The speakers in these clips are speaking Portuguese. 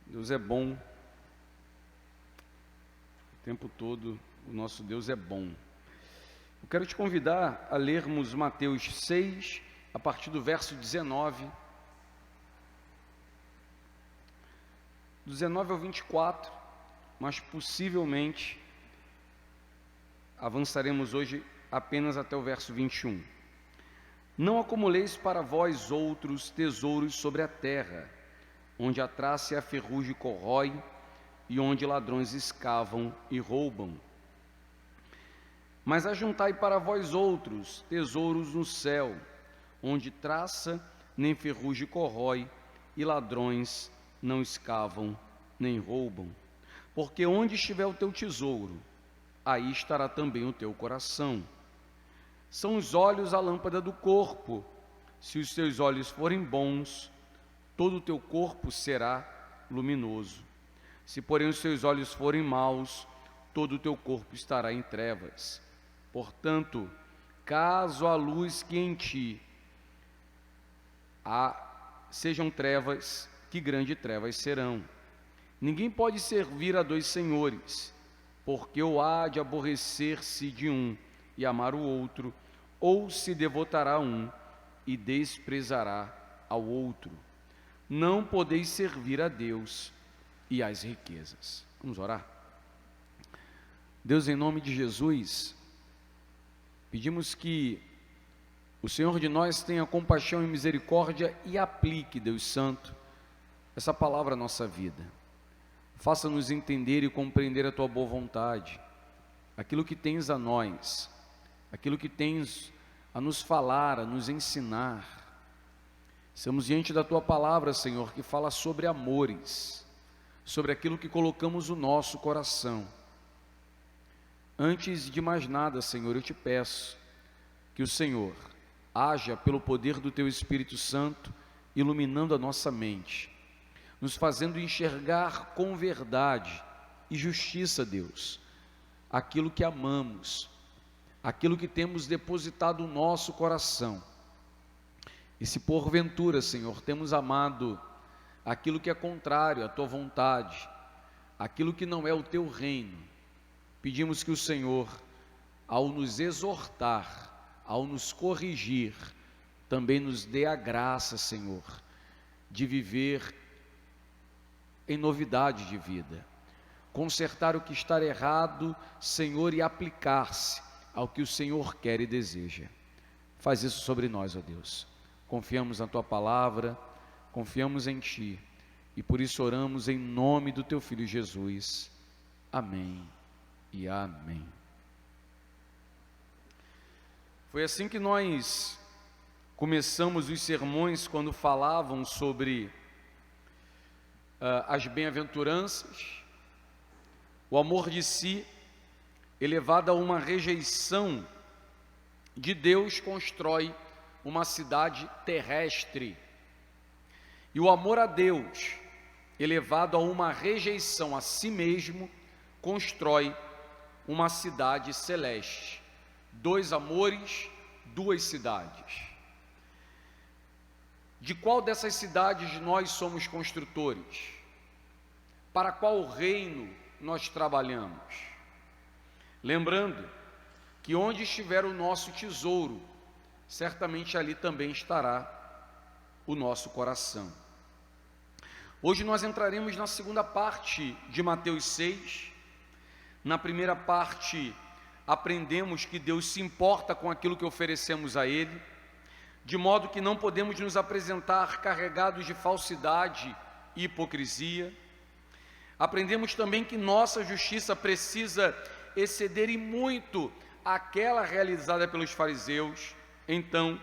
Deus é bom, o tempo todo o nosso Deus é bom. Eu quero te convidar a lermos Mateus 6, a partir do verso 19. 19 ao 24, mas possivelmente avançaremos hoje apenas até o verso 21. Não acumuleis para vós outros tesouros sobre a terra, onde a traça e a ferrugem corrói, e onde ladrões escavam e roubam. Mas ajuntai para vós outros tesouros no céu, onde traça nem ferrugem corrói, e ladrões não escavam nem roubam. Porque onde estiver o teu tesouro, aí estará também o teu coração. São os olhos a lâmpada do corpo. Se os teus olhos forem bons, todo o teu corpo será luminoso. Se, porém, os teus olhos forem maus, todo o teu corpo estará em trevas. Portanto, caso a luz que em ti sejam trevas, que grandes trevas serão. Ninguém pode servir a dois senhores, porque ou há de aborrecer-se de um e amar o outro, ou se devotará a um e desprezará ao outro. Não podeis servir a Deus e às riquezas. Vamos orar? Deus, em nome de Jesus, pedimos que o Senhor de nós tenha compaixão e misericórdia e aplique, Deus Santo, essa palavra à nossa vida. Faça-nos entender e compreender a Tua boa vontade, aquilo que tens a nós, aquilo que tens a nos falar, a nos ensinar. Estamos diante da Tua palavra, Senhor, que fala sobre amores, sobre aquilo que colocamos no nosso coração. Antes de mais nada, Senhor, eu te peço que o Senhor haja pelo poder do Teu Espírito Santo, iluminando a nossa mente, nos fazendo enxergar com verdade e justiça, Deus, aquilo que amamos, aquilo que temos depositado no nosso coração. E se porventura, Senhor, temos amado aquilo que é contrário à Tua vontade, aquilo que não é o Teu reino, pedimos que o Senhor, ao nos exortar, ao nos corrigir, também nos dê a graça, Senhor, de viver em novidade de vida, consertar o que está errado, Senhor, e aplicar-se ao que o Senhor quer e deseja. Faz isso sobre nós, ó Deus. Confiamos na Tua palavra, confiamos em Ti, e por isso oramos em nome do Teu Filho Jesus. Amém e amém. Foi assim que nós começamos os sermões, quando falavam sobre as bem-aventuranças, o amor de si, elevado a uma rejeição de Deus, constrói uma cidade terrestre, e o amor a Deus, elevado a uma rejeição a si mesmo, constrói uma cidade celeste. Dois amores, duas cidades. De qual dessas cidades nós somos construtores? Para qual reino nós trabalhamos? Lembrando que onde estiver o nosso tesouro, certamente ali também estará o nosso coração. Hoje nós entraremos na segunda parte de Mateus 6. Na primeira parte, aprendemos que Deus se importa com aquilo que oferecemos a Ele, de modo que não podemos nos apresentar carregados de falsidade e hipocrisia. Aprendemos também que nossa justiça precisa exceder em muito aquela realizada pelos fariseus. Então,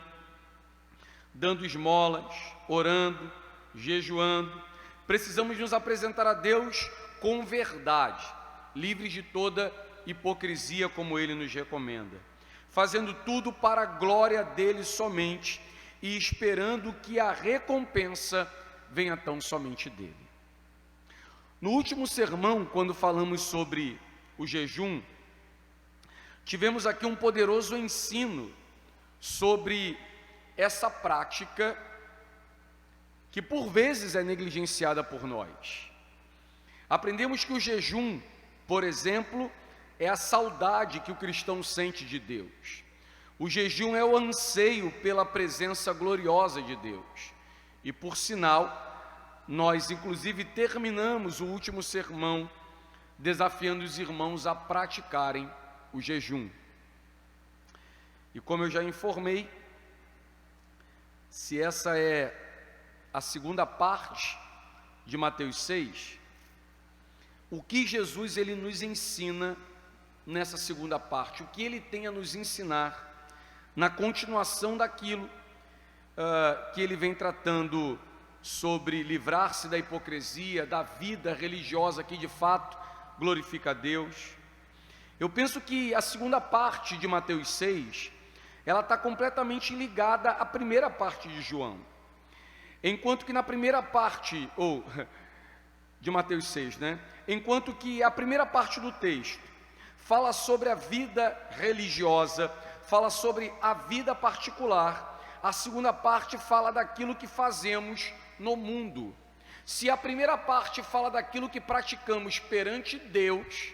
dando esmolas, orando, jejuando, precisamos nos apresentar a Deus com verdade, livres de toda hipocrisia, como Ele nos recomenda, fazendo tudo para a glória dEle somente e esperando que a recompensa venha tão somente dEle. No último sermão, quando falamos sobre o jejum, tivemos aqui um poderoso ensino sobre essa prática que por vezes é negligenciada por nós. Aprendemos que o jejum, por exemplo, é a saudade que o cristão sente de Deus. O jejum é o anseio pela presença gloriosa de Deus. E por sinal, nós inclusive terminamos o último sermão desafiando os irmãos a praticarem o jejum. E como eu já informei, se essa é a segunda parte de Mateus 6, o que Jesus ele nos ensina nessa segunda parte, o que ele tem a nos ensinar na continuação daquilo que ele vem tratando sobre livrar-se da hipocrisia, da vida religiosa que de fato glorifica a Deus. Eu penso que a segunda parte de Mateus 6, ela está completamente ligada à primeira parte de João. Enquanto que na primeira parte, de Mateus 6, enquanto que a primeira parte do texto fala sobre a vida religiosa, fala sobre a vida particular, a segunda parte fala daquilo que fazemos no mundo. Se a primeira parte fala daquilo que praticamos perante Deus,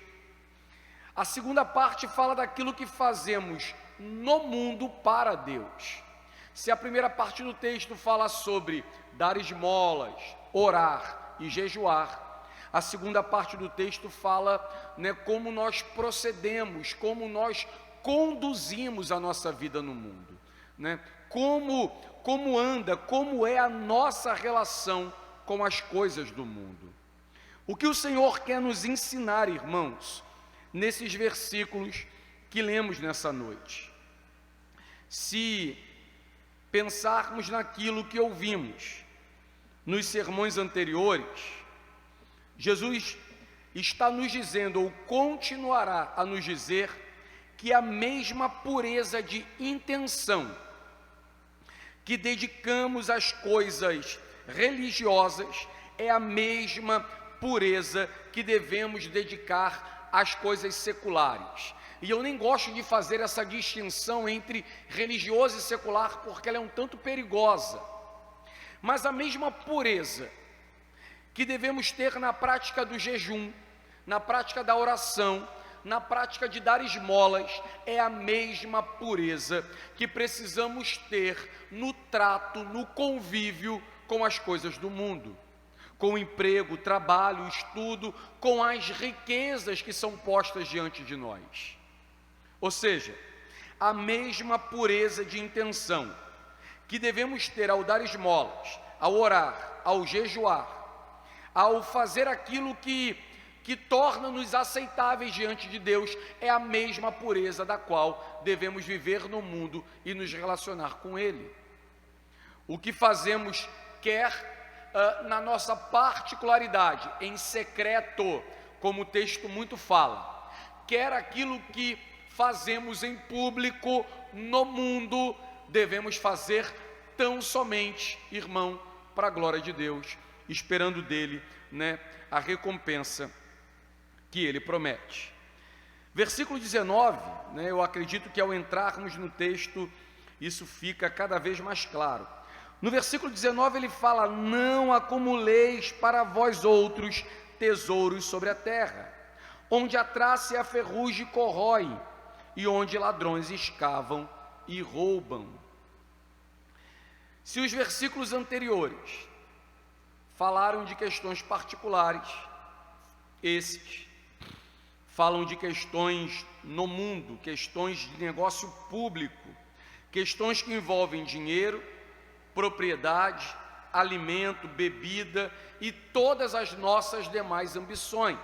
a segunda parte fala daquilo que fazemos no mundo para Deus. Se a primeira parte do texto fala sobre dar esmolas, orar e jejuar, a segunda parte do texto fala, como nós procedemos, como nós conduzimos a nossa vida no mundo, como anda, como é a nossa relação com as coisas do mundo. O que o Senhor quer nos ensinar, irmãos, nesses versículos que lemos nessa noite? Se pensarmos naquilo que ouvimos nos sermões anteriores, Jesus está nos dizendo, ou continuará a nos dizer, que a mesma pureza de intenção que dedicamos às coisas religiosas é a mesma pureza que devemos dedicar às coisas seculares. E eu nem gosto de fazer essa distinção entre religioso e secular, porque ela é um tanto perigosa. Mas a mesma pureza que devemos ter na prática do jejum, na prática da oração, na prática de dar esmolas, é a mesma pureza que precisamos ter no trato, no convívio com as coisas do mundo, com o emprego, trabalho, estudo, com as riquezas que são postas diante de nós. Ou seja, a mesma pureza de intenção que devemos ter ao dar esmolas, ao orar, ao jejuar, ao fazer aquilo que torna-nos aceitáveis diante de Deus, é a mesma pureza da qual devemos viver no mundo e nos relacionar com Ele. O que fazemos quer na nossa particularidade, em secreto, como o texto muito fala, quer aquilo que fazemos em público no mundo, devemos fazer tão somente, irmão, para a glória de Deus, esperando dele, a recompensa que ele promete. Versículo 19, eu acredito que ao entrarmos no texto, isso fica cada vez mais claro. No versículo 19 ele fala, não acumuleis para vós outros tesouros sobre a terra, onde a traça e a ferrugem corroem, e onde ladrões escavam e roubam. Se os versículos anteriores falaram de questões particulares, esses falam de questões no mundo, questões de negócio público, questões que envolvem dinheiro, propriedade, alimento, bebida e todas as nossas demais ambições.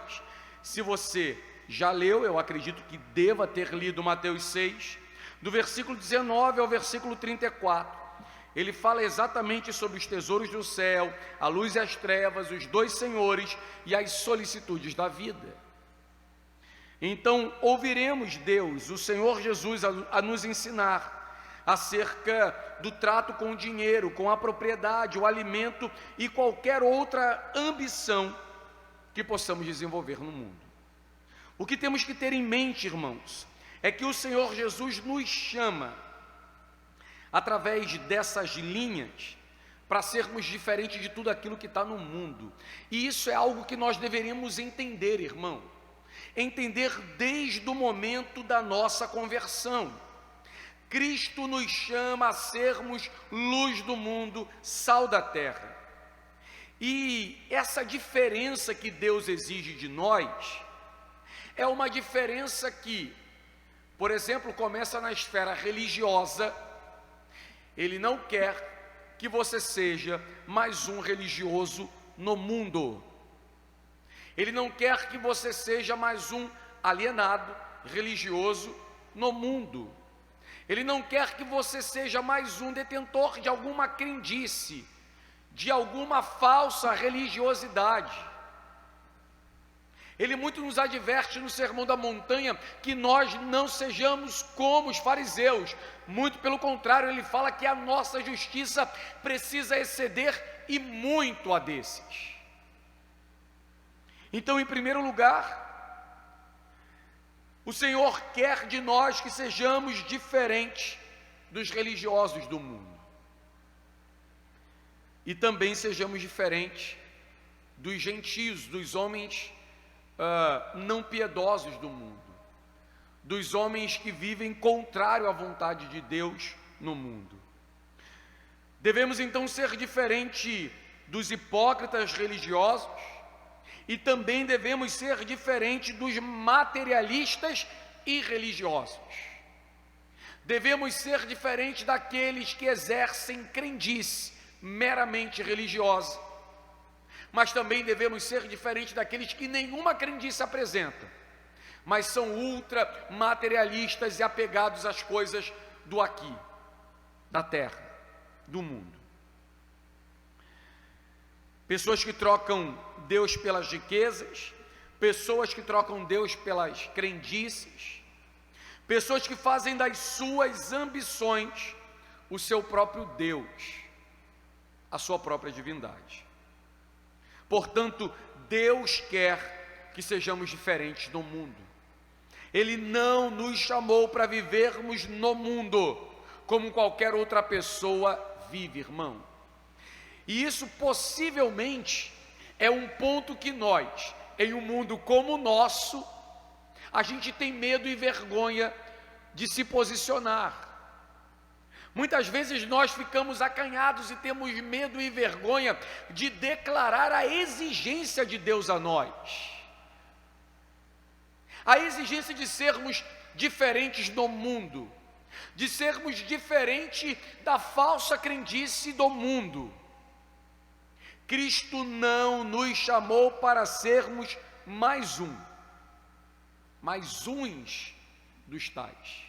Se você já leu, eu acredito que deva ter lido Mateus 6, do versículo 19 ao versículo 34, ele fala exatamente sobre os tesouros do céu, a luz e as trevas, os dois senhores e as solicitudes da vida. Então, ouviremos Deus, o Senhor Jesus, a nos ensinar acerca do trato com o dinheiro, com a propriedade, o alimento e qualquer outra ambição que possamos desenvolver no mundo. O que temos que ter em mente, irmãos, é que o Senhor Jesus nos chama, através dessas linhas, para sermos diferentes de tudo aquilo que está no mundo. E isso é algo que nós deveríamos entender, irmão. Entender desde o momento da nossa conversão. Cristo nos chama a sermos luz do mundo, sal da terra. E essa diferença que Deus exige de nós, é uma diferença que, por exemplo, começa na esfera religiosa. Ele não quer que você seja mais um religioso no mundo. Ele não quer que você seja mais um alienado religioso no mundo. Ele não quer que você seja mais um detentor de alguma crendice, de alguma falsa religiosidade. Ele muito nos adverte no Sermão da Montanha que nós não sejamos como os fariseus. Muito pelo contrário, ele fala que a nossa justiça precisa exceder e muito a desses. Então, em primeiro lugar, o Senhor quer de nós que sejamos diferentes dos religiosos do mundo. E também sejamos diferentes dos gentios, dos homens não piedosos do mundo, dos homens que vivem contrário à vontade de Deus no mundo. Devemos então ser diferente dos hipócritas religiosos e também devemos ser diferente dos materialistas e religiosos. Devemos ser diferente daqueles que exercem crendice meramente religiosa, mas também devemos ser diferentes daqueles que nenhuma crendice apresentam, mas são ultra materialistas e apegados às coisas do aqui, da terra, do mundo. Pessoas que trocam Deus pelas riquezas, pessoas que trocam Deus pelas crendices, pessoas que fazem das suas ambições o seu próprio Deus, a sua própria divindade. Portanto, Deus quer que sejamos diferentes do mundo. Ele não nos chamou para vivermos no mundo como qualquer outra pessoa vive, irmão. E isso possivelmente é um ponto que nós, em um mundo como o nosso, a gente tem medo e vergonha de se posicionar. Muitas vezes nós ficamos acanhados e temos medo e vergonha de declarar a exigência de Deus a nós. A exigência de sermos diferentes do mundo, de sermos diferentes da falsa crendice do mundo. Cristo não nos chamou para sermos mais uns dos tais.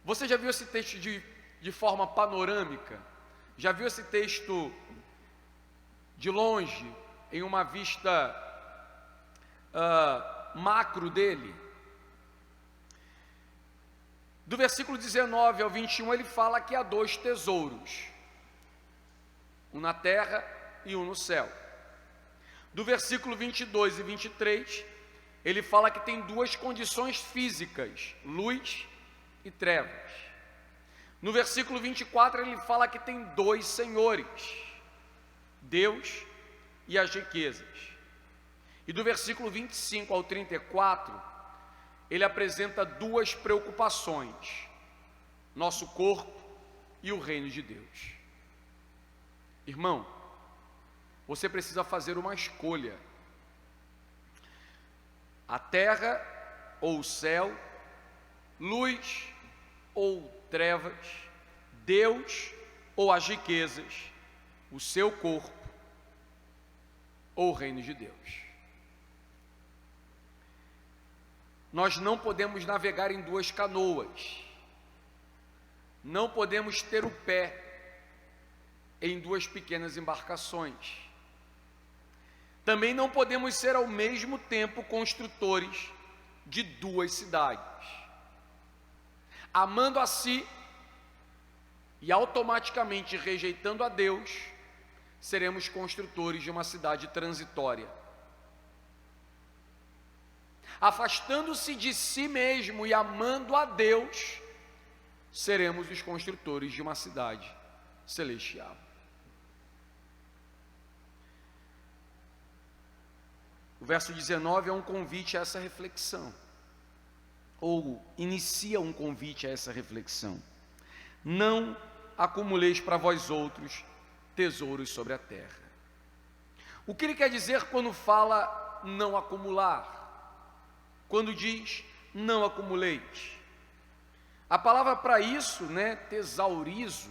Você já viu esse texto de forma panorâmica? Já viu esse texto de longe, em uma vista macro dele? Do versículo 19 ao 21, ele fala que há 2 tesouros, um na terra e um no céu. Do versículo 22 e 23, ele fala que tem 2 condições físicas, luz e trevas. No versículo 24, ele fala que tem 2 senhores, Deus e as riquezas. E do versículo 25 ao 34, ele apresenta 2 preocupações: nosso corpo e o reino de Deus. Irmão, você precisa fazer uma escolha: a terra ou o céu, luz ou trevas, Deus ou as riquezas, o seu corpo ou o reino de Deus. Nós não podemos navegar em 2 canoas, não podemos ter o pé em 2 pequenas embarcações. Também não podemos ser ao mesmo tempo construtores de 2 cidades, amando a si e automaticamente rejeitando a Deus, seremos construtores de uma cidade transitória. Afastando-se de si mesmo e amando a Deus, seremos os construtores de uma cidade celestial. O verso 19 é um convite a essa reflexão, ou inicia um convite a essa reflexão. Não acumuleis para vós outros tesouros sobre a terra. O que ele quer dizer quando fala não acumular? Quando diz não acumuleis? A palavra para isso, tesaurizo,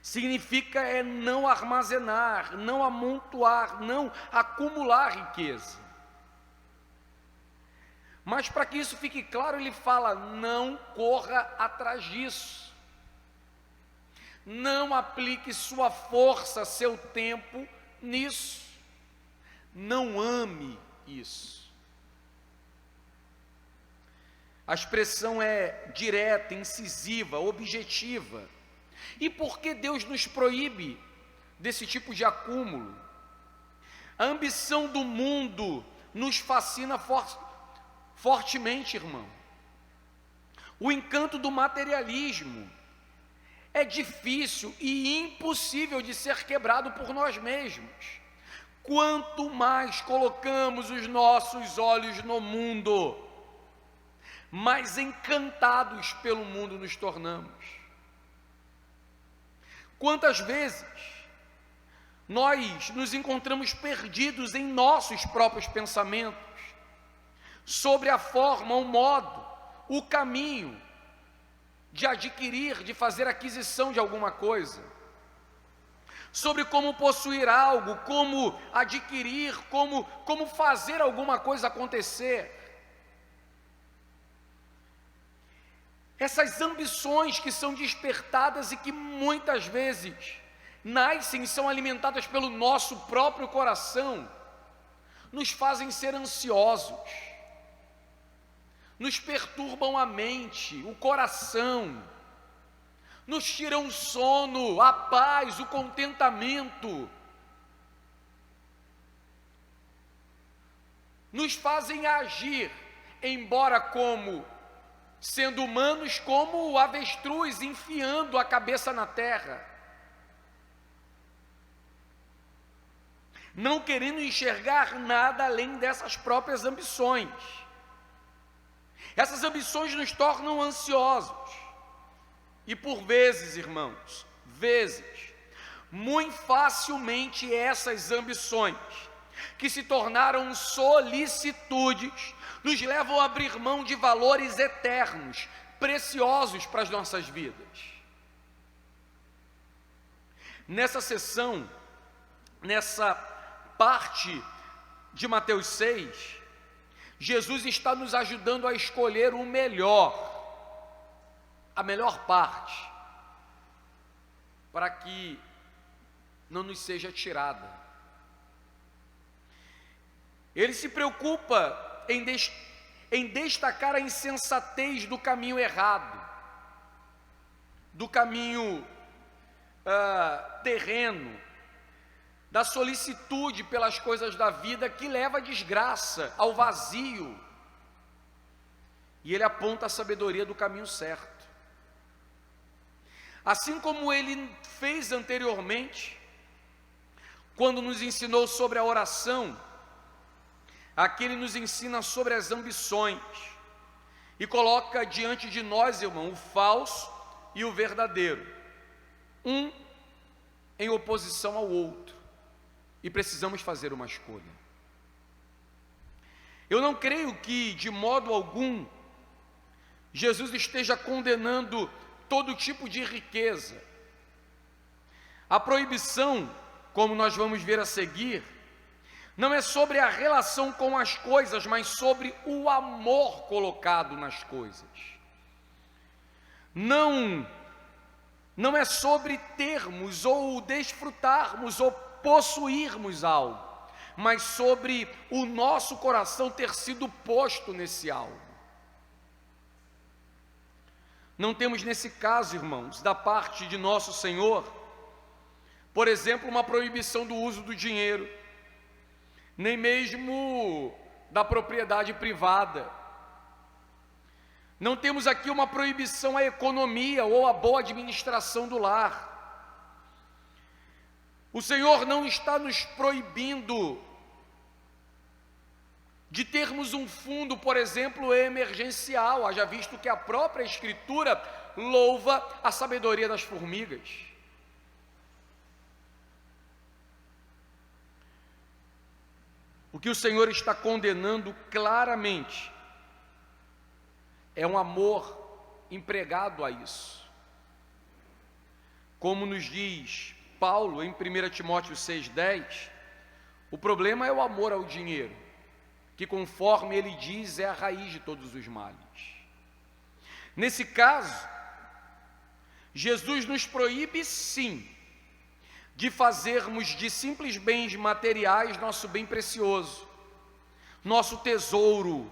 significa não armazenar, não amontoar, não acumular riqueza. Mas para que isso fique claro, ele fala: não corra atrás disso. Não aplique sua força, seu tempo nisso. Não ame isso. A expressão é direta, incisiva, objetiva. E por que Deus nos proíbe desse tipo de acúmulo? A ambição do mundo nos fascina fortemente, irmão. O encanto do materialismo é difícil e impossível de ser quebrado por nós mesmos. Quanto mais colocamos os nossos olhos no mundo, mais encantados pelo mundo nos tornamos. Quantas vezes nós nos encontramos perdidos em nossos próprios pensamentos, sobre a forma, o modo, o caminho de adquirir, de fazer aquisição de alguma coisa, sobre como possuir algo, como adquirir, como fazer alguma coisa acontecer. Essas ambições que são despertadas e que muitas vezes nascem e são alimentadas pelo nosso próprio coração, nos fazem ser ansiosos, nos perturbam a mente, o coração, nos tiram o sono, a paz, o contentamento, nos fazem agir, embora sendo humanos, como o avestruz enfiando a cabeça na terra, não querendo enxergar nada além dessas próprias ambições. Essas ambições nos tornam ansiosos, e por vezes, irmãos, muito facilmente essas ambições, que se tornaram solicitudes, nos levam a abrir mão de valores eternos, preciosos para as nossas vidas. Nessa sessão, nessa parte de Mateus 6, Jesus está nos ajudando a escolher o melhor, a melhor parte, para que não nos seja tirada. Ele se preocupa em destacar a insensatez do caminho errado, do caminho terreno, da solicitude pelas coisas da vida que leva à desgraça, ao vazio. E ele aponta a sabedoria do caminho certo. Assim como ele fez anteriormente, quando nos ensinou sobre a oração, aqui ele nos ensina sobre as ambições e coloca diante de nós, irmão, o falso e o verdadeiro, um em oposição ao outro, e precisamos fazer uma escolha. Eu não creio que, de modo algum, Jesus esteja condenando todo tipo de riqueza. A proibição, como nós vamos ver a seguir, não é sobre a relação com as coisas, mas sobre o amor colocado nas coisas. Não é sobre termos ou desfrutarmos ou possuirmos algo, mas sobre o nosso coração ter sido posto nesse algo. Não temos nesse caso, irmãos, da parte de nosso Senhor, por exemplo, uma proibição do uso do dinheiro, nem mesmo da propriedade privada. Não temos aqui uma proibição à economia ou à boa administração do lar. O Senhor não está nos proibindo de termos um fundo, por exemplo, emergencial, haja visto que a própria Escritura louva a sabedoria das formigas. O que o Senhor está condenando claramente é um amor empregado a isso. Como nos diz Paulo em 1 Timóteo 6,10, o problema é o amor ao dinheiro, que conforme ele diz é a raiz de todos os males. Nesse caso, Jesus nos proíbe sim, de fazermos de simples bens materiais nosso bem precioso, nosso tesouro,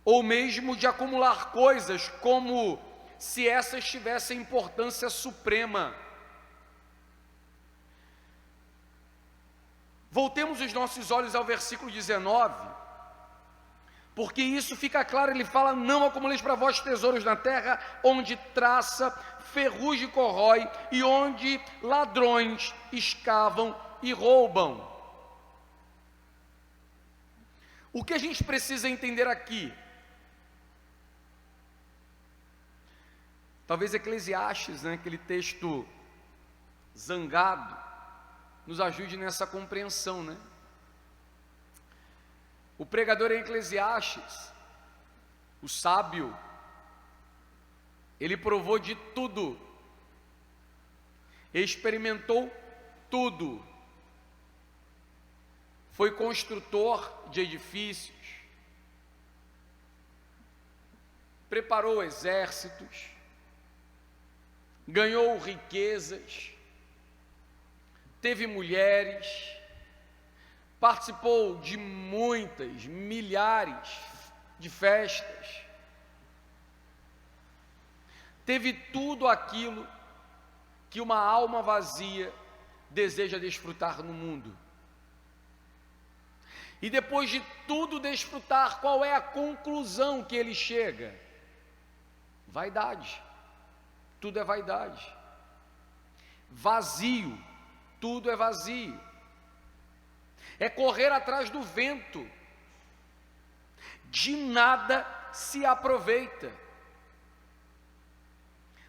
ou mesmo de acumular coisas como se essas tivessem importância suprema. Voltemos os nossos olhos ao versículo 19, porque isso fica claro. Ele fala: não acumuleis para vós tesouros na terra, onde traça, ferrugem corrói, e onde ladrões escavam e roubam. O que a gente precisa entender aqui? Talvez Eclesiastes, aquele texto zangado, nos ajude nessa compreensão, O pregador em Eclesiastes, o sábio, ele provou de tudo, experimentou tudo, foi construtor de edifícios, preparou exércitos, ganhou riquezas, teve mulheres, participou de muitas, milhares de festas, teve tudo aquilo que uma alma vazia deseja desfrutar no mundo. E depois de tudo desfrutar, qual é a conclusão que ele chega? Vaidade. Tudo é vaidade. Vazio. Tudo é vazio. É correr atrás do vento. De nada se aproveita.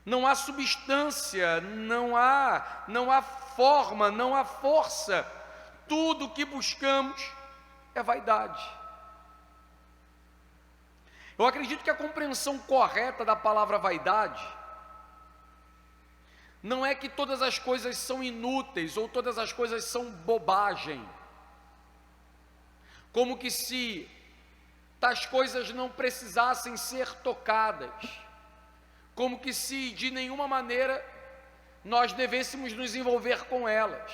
Não há substância, não há forma, não há força. Tudo que buscamos é vaidade. Eu acredito que a compreensão correta da palavra vaidade não é que todas as coisas são inúteis ou todas as coisas são bobagem, como que se tais coisas não precisassem ser tocadas, como que se de nenhuma maneira nós devêssemos nos envolver com elas.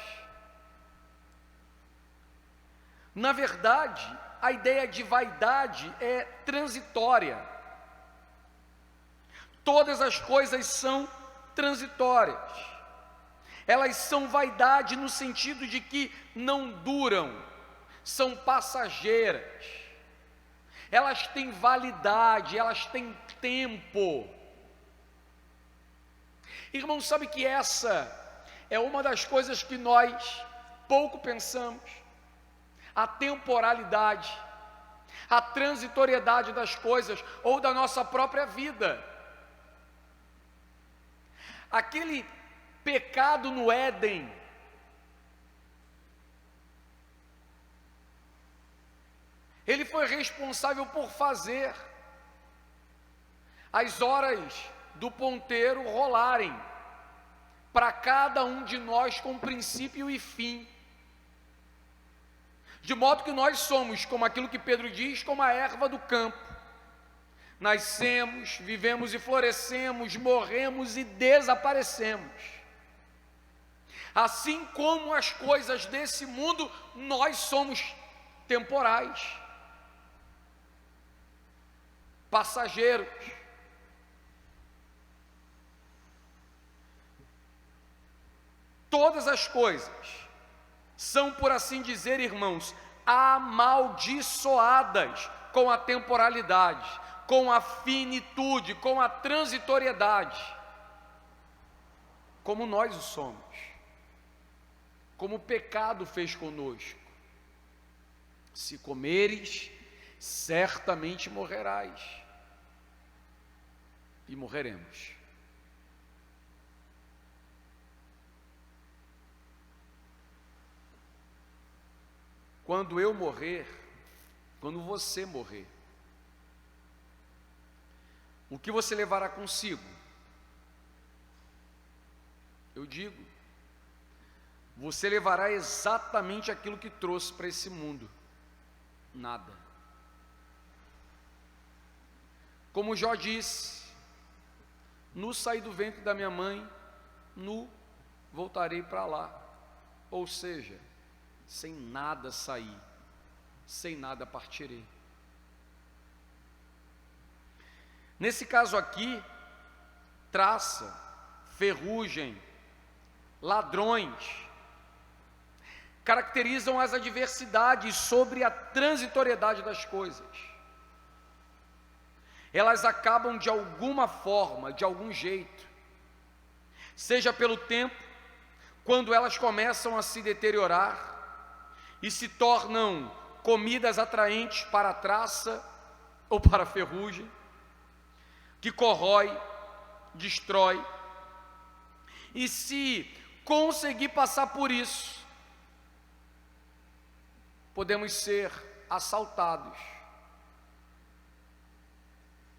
Na verdade, a ideia de vaidade é transitória. Todas as coisas são transitórias. Elas são vaidade no sentido de que não duram, são passageiras. Elas têm validade, elas têm tempo. Irmão, sabe que essa é uma das coisas que nós pouco pensamos? A temporalidade, a transitoriedade das coisas ou da nossa própria vida. Aquele pecado no Éden, ele foi responsável por fazer as horas do ponteiro rolarem para cada um de nós com princípio e fim, de modo que nós somos, como aquilo que Pedro diz, como a erva do campo. Nascemos, vivemos e florescemos, morremos e desaparecemos. Assim como as coisas desse mundo, nós somos temporais, passageiros. Todas as coisas são, por assim dizer, irmãos, amaldiçoadas com a temporalidade, com a finitude, com a transitoriedade, como nós o somos, como o pecado fez conosco. Se comeres, certamente morrerás, e morreremos. Quando eu morrer, quando você morrer, o que você levará consigo? Eu digo, você levará exatamente aquilo que trouxe para esse mundo, nada. Como Jó disse, nu saí do ventre da minha mãe, nu voltarei para lá. Ou seja, sem nada sair, sem nada partirei. Nesse caso aqui, traça, ferrugem, ladrões, caracterizam as adversidades sobre a transitoriedade das coisas. Elas acabam de alguma forma, de algum jeito, seja pelo tempo, quando elas começam a se deteriorar e se tornam comidas atraentes para a traça ou para a ferrugem, que corrói, destrói. E se conseguir passar por isso, podemos ser assaltados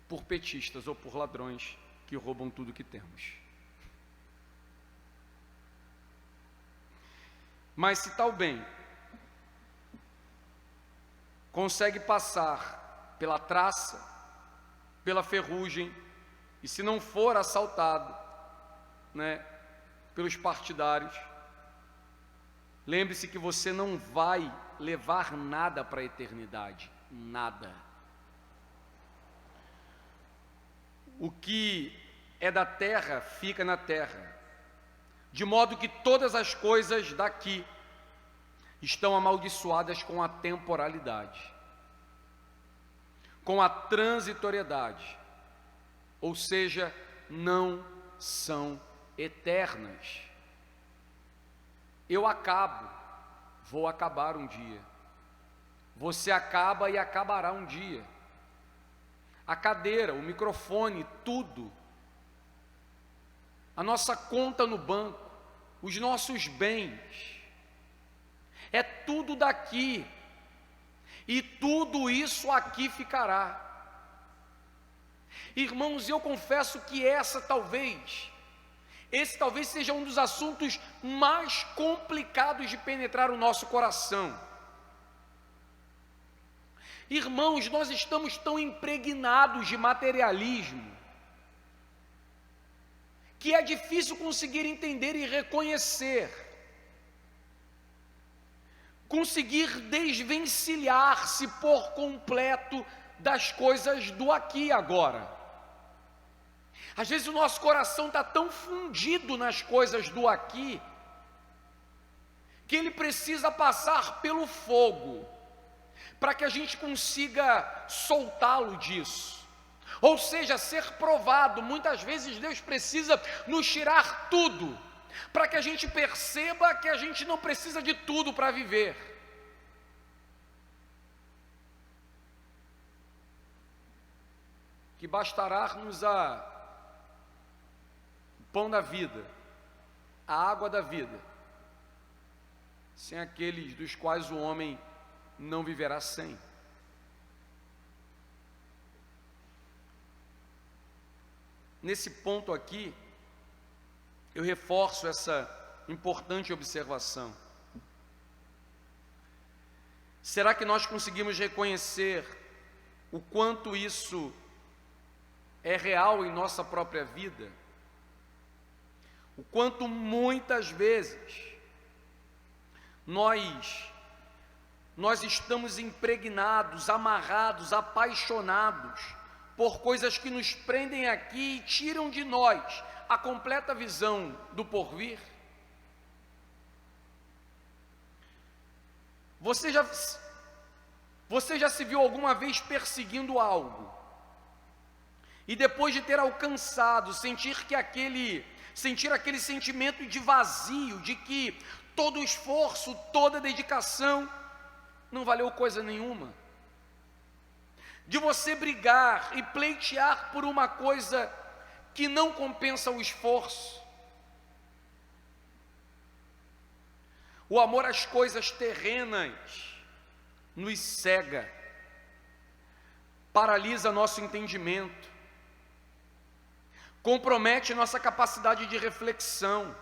por petistas ou por ladrões que roubam tudo que temos. Mas se tal bem consegue passar pela traça, pela ferrugem, e se não for assaltado, pelos partidários, lembre-se que você não vai levar nada para a eternidade, nada. O que é da terra fica na terra, de modo que todas as coisas daqui estão amaldiçoadas com a temporalidade, com a transitoriedade, ou seja, não são eternas. Eu acabo, vou acabar um dia. Você acaba e acabará um dia. A cadeira, o microfone, tudo, a nossa conta no banco, os nossos bens, é tudo daqui, e tudo isso aqui ficará. Irmãos, eu confesso que esse talvez seja um dos assuntos mais complicados de penetrar o nosso coração. Irmãos, nós estamos tão impregnados de materialismo, que é difícil conseguir entender e reconhecer, conseguir desvencilhar-se por completo das coisas do aqui e agora. Às vezes o nosso coração está tão fundido nas coisas do aqui, que ele precisa passar pelo fogo, para que a gente consiga soltá-lo disso, ou seja, ser provado. Muitas vezes Deus precisa nos tirar tudo, para que a gente perceba que a gente não precisa de tudo para viver. Que bastará-nos o pão da vida, a água da vida, sem aqueles dos quais o homem não viverá sem. Nesse ponto aqui, eu reforço essa importante observação. Será que nós conseguimos reconhecer o quanto isso é real em nossa própria vida? O quanto muitas vezes nós estamos impregnados, amarrados, apaixonados por coisas que nos prendem aqui e tiram de nós a completa visão do porvir. Você já se viu alguma vez perseguindo algo? E depois de ter alcançado, sentir aquele sentimento de vazio, de que todo o esforço, toda a dedicação não valeu coisa nenhuma. De você brigar e pleitear por uma coisa que não compensa o esforço. O amor às coisas terrenas nos cega, paralisa nosso entendimento, compromete nossa capacidade de reflexão,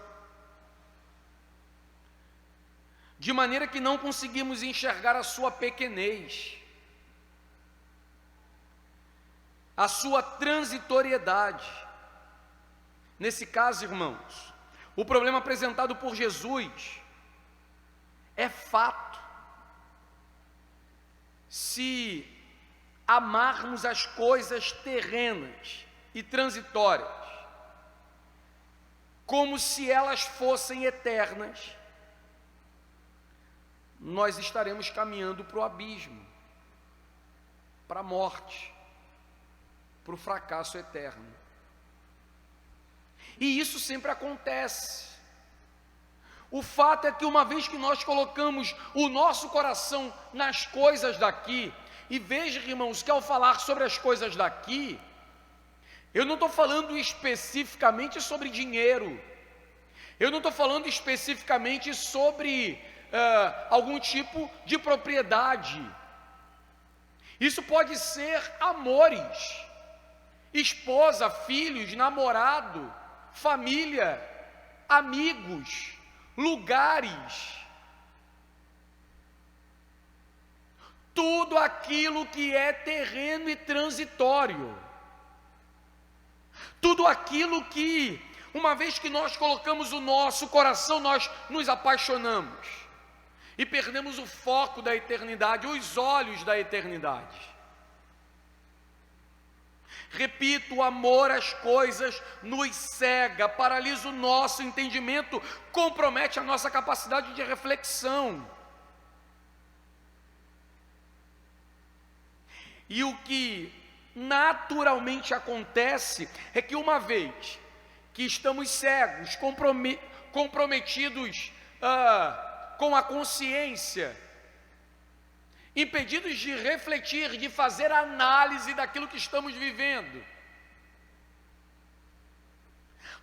de maneira que não conseguimos enxergar a sua pequenez, a sua transitoriedade. Nesse caso, irmãos, o problema apresentado por Jesus é fato. Se amarmos as coisas terrenas e transitórias, como se elas fossem eternas, nós estaremos caminhando para o abismo, para a morte, para o fracasso eterno. E isso sempre acontece. O fato é que uma vez que nós colocamos o nosso coração nas coisas daqui, e veja, irmãos, que ao falar sobre as coisas daqui, eu não estou falando especificamente sobre dinheiro, eu não estou falando especificamente sobre algum tipo de propriedade. Isso pode ser amores, esposa, filhos, namorado, família, amigos, lugares, tudo aquilo que é terreno e transitório, tudo aquilo que, uma vez que nós colocamos o nosso coração, nós nos apaixonamos e perdemos o foco da eternidade, os olhos da eternidade. Repito, o amor às coisas nos cega, paralisa o nosso entendimento, compromete a nossa capacidade de reflexão. E o que naturalmente acontece é que uma vez que estamos cegos, comprometidos com a consciência, impedidos de refletir, de fazer análise daquilo que estamos vivendo,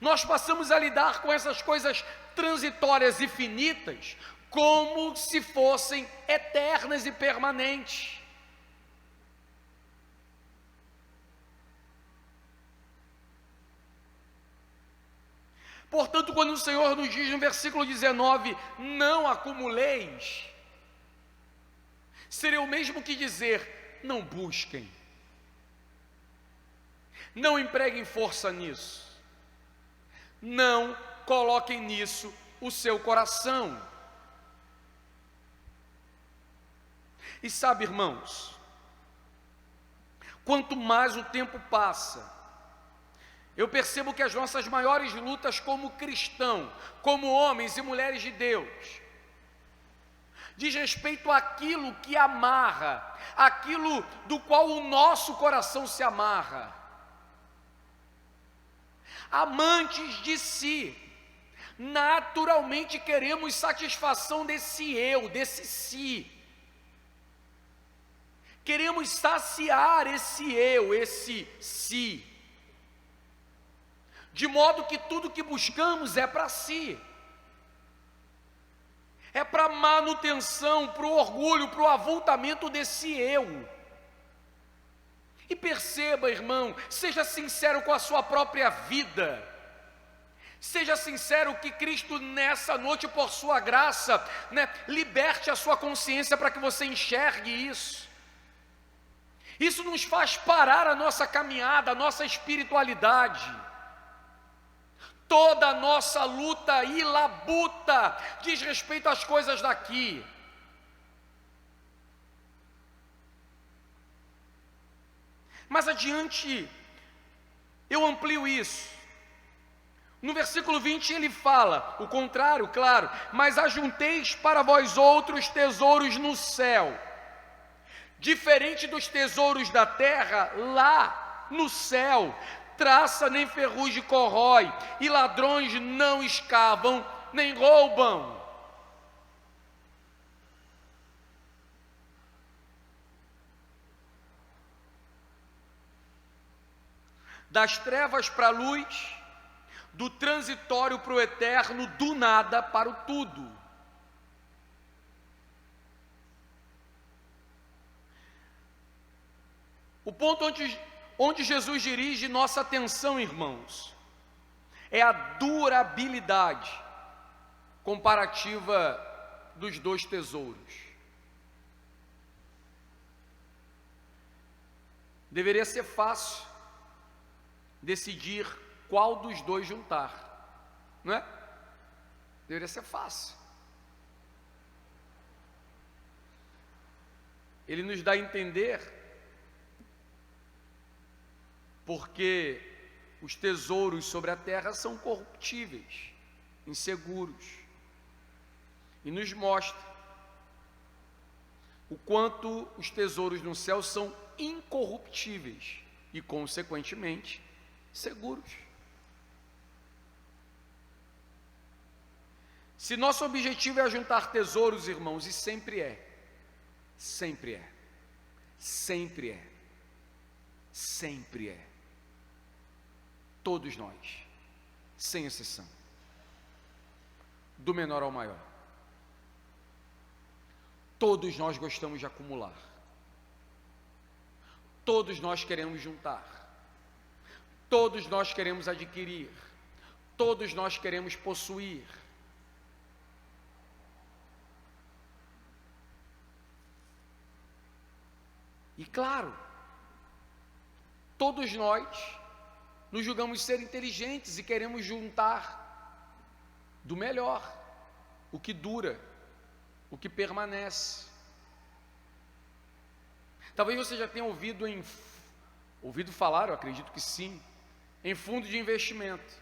nós passamos a lidar com essas coisas transitórias e finitas como se fossem eternas e permanentes. Portanto, quando o Senhor nos diz no versículo 19, não acumuleis, seria o mesmo que dizer, não busquem, não empreguem força nisso, não coloquem nisso o seu coração. E sabe, irmãos, quanto mais o tempo passa, eu percebo que as nossas maiores lutas como cristão, como homens e mulheres de Deus, diz respeito àquilo que amarra, aquilo do qual o nosso coração se amarra. Amantes de si, naturalmente queremos satisfação desse eu, desse si. Queremos saciar esse eu, esse si. De modo que tudo que buscamos é para si. É para manutenção, para o orgulho, para o avultamento desse eu. E perceba, irmão, seja sincero com a sua própria vida. Seja sincero que Cristo nessa noite, por sua graça, liberte a sua consciência para que você enxergue isso. Isso nos faz parar a nossa caminhada, a nossa espiritualidade. Toda a nossa luta e labuta diz respeito às coisas daqui. Mas adiante, eu amplio isso. No versículo 20 ele fala o contrário, claro, mas ajunteis para vós outros tesouros no céu. Diferente dos tesouros da terra, lá no céu, traça nem ferrugem corrói, e ladrões não escavam nem roubam. Das trevas para a luz, do transitório para o eterno, do nada para o tudo. O ponto onde Jesus dirige nossa atenção, irmãos, é a durabilidade comparativa dos dois tesouros. Deveria ser fácil decidir qual dos dois juntar, não é? Deveria ser fácil. Ele nos dá a entender porque os tesouros sobre a terra são corruptíveis, inseguros, e nos mostra o quanto os tesouros no céu são incorruptíveis e, consequentemente, seguros. Se nosso objetivo é ajuntar tesouros, irmãos, e sempre é, sempre é, sempre é, sempre é, todos nós, sem exceção, do menor ao maior, todos nós gostamos de acumular, todos nós queremos juntar, todos nós queremos adquirir, todos nós queremos possuir. E claro, todos nós nos julgamos ser inteligentes e queremos juntar do melhor, o que dura, o que permanece. Talvez você já tenha ouvido falar, eu acredito que sim, em fundo de investimento.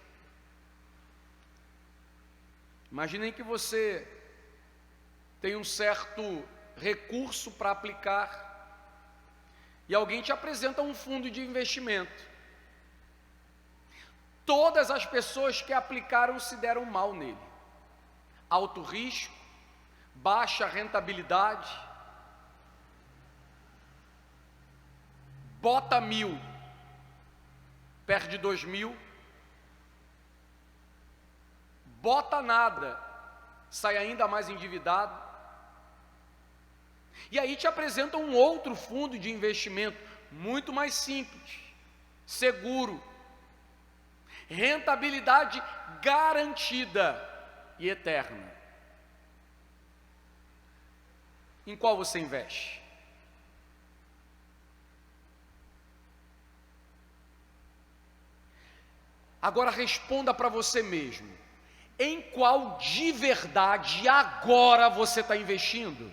Imaginem que você tem um certo recurso para aplicar e alguém te apresenta um fundo de investimento. Todas as pessoas que aplicaram se deram mal nele. Alto risco, baixa rentabilidade, bota 1.000, perde 2.000, bota nada, sai ainda mais endividado. E aí te apresentam um outro fundo de investimento, muito mais simples, seguro, rentabilidade garantida e eterna. Em qual você investe? Agora responda para você mesmo: em qual de verdade agora você está investindo?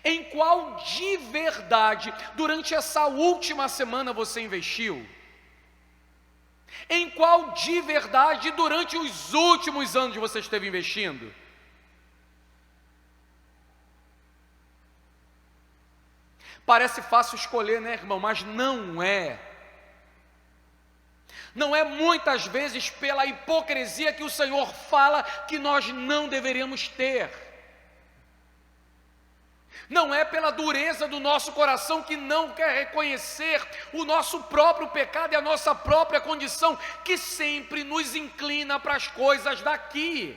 Em qual de verdade durante essa última semana você investiu? Em qual de verdade durante os últimos anos você esteve investindo? Parece fácil escolher, né, irmão? Mas não é. Não é muitas vezes pela hipocrisia que o Senhor fala que nós não deveríamos ter. Não é pela dureza do nosso coração que não quer reconhecer o nosso próprio pecado e a nossa própria condição que sempre nos inclina para as coisas daqui.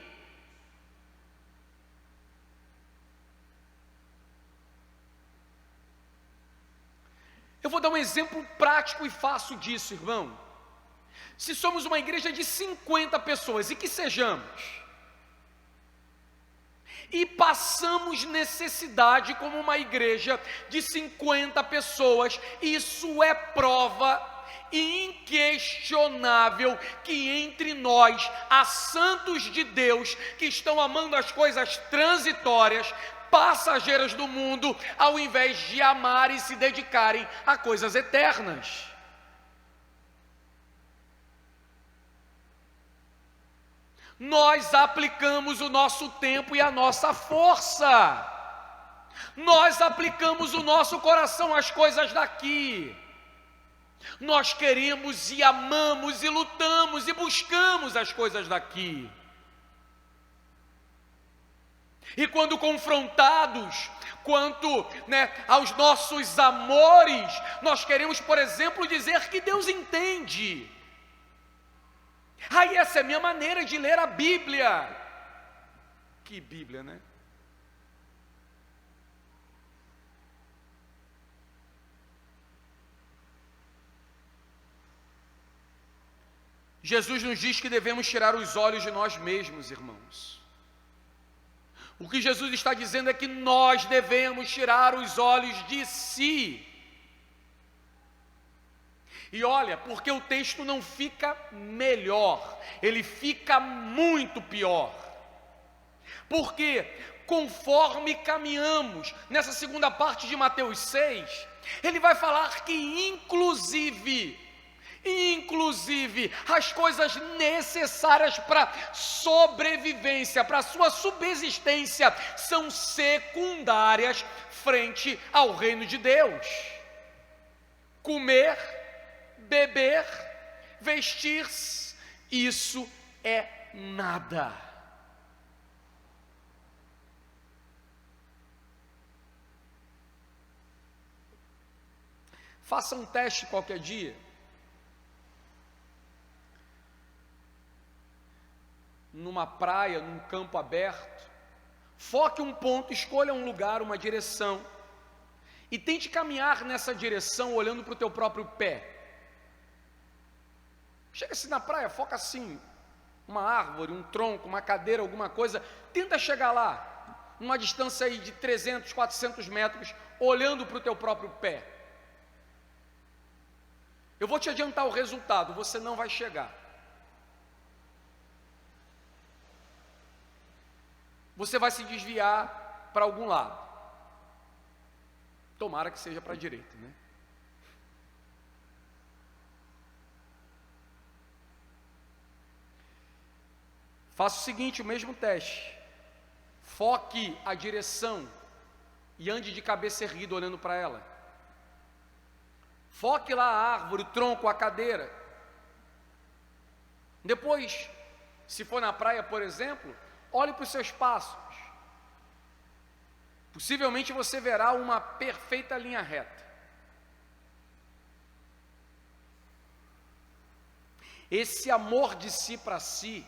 Eu vou dar um exemplo prático e fácil disso, irmão. Se somos uma igreja de 50 pessoas, e que sejamos, e passamos necessidade como uma igreja de 50 pessoas, isso é prova inquestionável que entre nós há santos de Deus que estão amando as coisas transitórias, passageiras do mundo, ao invés de amar e se dedicarem a coisas eternas. Nós aplicamos o nosso tempo e a nossa força. Nós aplicamos o nosso coração às coisas daqui. Nós queremos e amamos e lutamos e buscamos as coisas daqui. E quando confrontados quanto aos nossos amores, nós queremos, por exemplo, dizer que Deus entende. Essa é a minha maneira de ler a Bíblia. Que Bíblia, né? Jesus nos diz que devemos tirar os olhos de nós mesmos, irmãos. O que Jesus está dizendo é que nós devemos tirar os olhos de si. E olha, porque o texto não fica melhor, ele fica muito pior. Porque conforme caminhamos nessa segunda parte de Mateus 6, ele vai falar que inclusive as coisas necessárias para sobrevivência, para sua subsistência, são secundárias frente ao reino de Deus. Comer, beber, vestir-se, isso é nada. Faça um teste qualquer dia. Numa praia, num campo aberto, foque um ponto, escolha um lugar, uma direção, e tente caminhar nessa direção olhando para o teu próprio pé. Chega-se na praia, foca assim, uma árvore, um tronco, uma cadeira, alguma coisa, tenta chegar lá, numa distância aí de 300, 400 metros, olhando para o teu próprio pé. Eu vou te adiantar o resultado, você não vai chegar. Você vai se desviar para algum lado. Tomara que seja para a direita, né? Faça o seguinte, o mesmo teste. Foque a direção e ande de cabeça erguida olhando para ela. Foque lá a árvore, o tronco, a cadeira. Depois, se for na praia, por exemplo, olhe para os seus passos. Possivelmente você verá uma perfeita linha reta. Esse amor de si para si,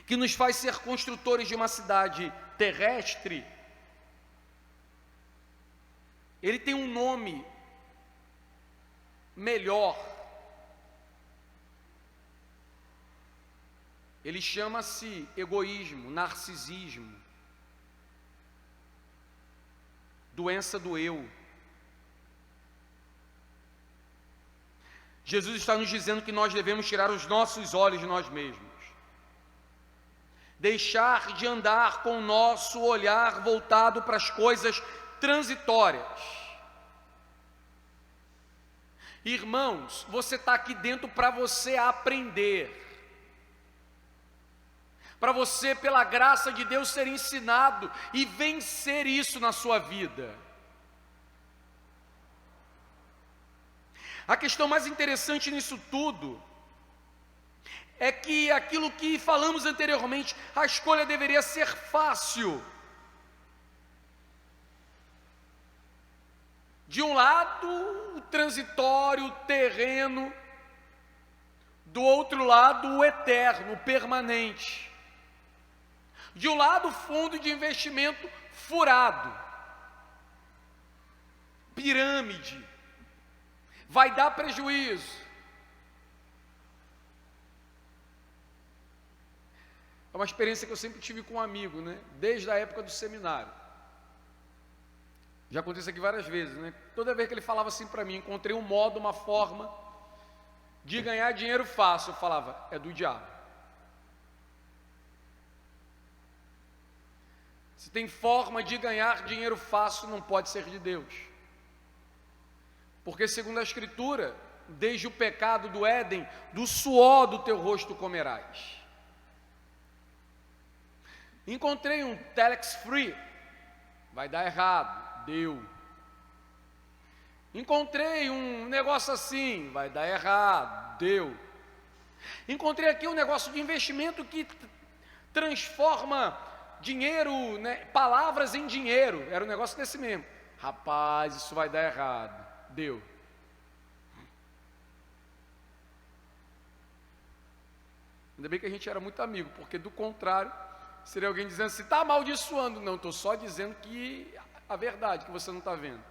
que nos faz ser construtores de uma cidade terrestre, ele tem um nome melhor. Ele chama-se egoísmo, narcisismo, doença do eu. Jesus está nos dizendo que nós devemos tirar os nossos olhos de nós mesmos, deixar de andar com o nosso olhar voltado para as coisas transitórias. Irmãos, você está aqui dentro para você aprender, para você, pela graça de Deus, ser ensinado e vencer isso na sua vida. A questão mais interessante nisso tudo é que aquilo que falamos anteriormente, a escolha deveria ser fácil. De um lado, o transitório, o terreno, do outro lado, o eterno, o permanente. De um lado, o fundo de investimento furado, pirâmide, vai dar prejuízo. É uma experiência que eu sempre tive com um amigo, desde a época do seminário. Já aconteceu aqui várias vezes, Toda vez que ele falava assim para mim, encontrei um modo, uma forma de ganhar dinheiro fácil, eu falava, é do diabo. Se tem forma de ganhar dinheiro fácil, não pode ser de Deus. Porque segundo a Escritura, desde o pecado do Éden, do suor do teu rosto comerás. Encontrei um telex free, vai dar errado, deu. Encontrei um negócio assim, vai dar errado, deu. Encontrei aqui um negócio de investimento que transforma dinheiro, né, palavras em dinheiro, era um negócio desse mesmo. Rapaz, isso vai dar errado, deu. Ainda bem que a gente era muito amigo, porque do contrário, seria alguém dizendo assim, está amaldiçoando. Não, estou só dizendo que a verdade que você não está vendo.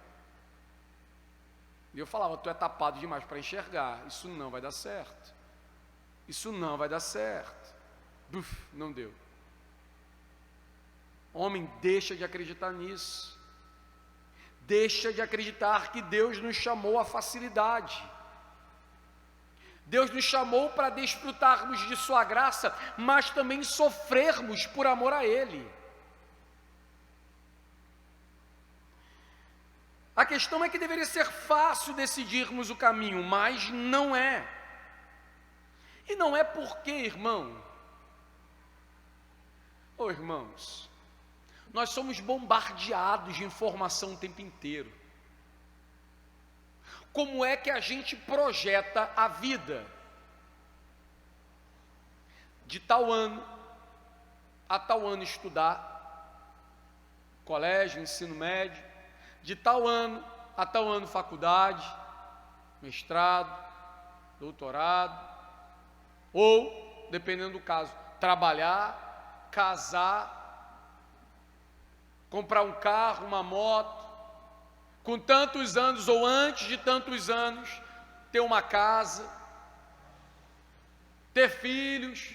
E eu falava, tu é tapado demais para enxergar, isso não vai dar certo. Isso não vai dar certo. Buf, não deu. Homem, deixa de acreditar nisso. Deixa de acreditar que Deus nos chamou à facilidade. Deus nos chamou para desfrutarmos de sua graça, mas também sofrermos por amor a Ele. A questão é que deveria ser fácil decidirmos o caminho, mas não é. E não é porque, irmão, irmãos, nós somos bombardeados de informação o tempo inteiro. Como é que a gente projeta a vida? De tal ano a tal ano estudar, colégio, ensino médio, de tal ano a tal ano faculdade, mestrado, doutorado, ou, dependendo do caso, trabalhar, casar, comprar um carro, uma moto, com tantos anos ou antes de tantos anos, ter uma casa, ter filhos,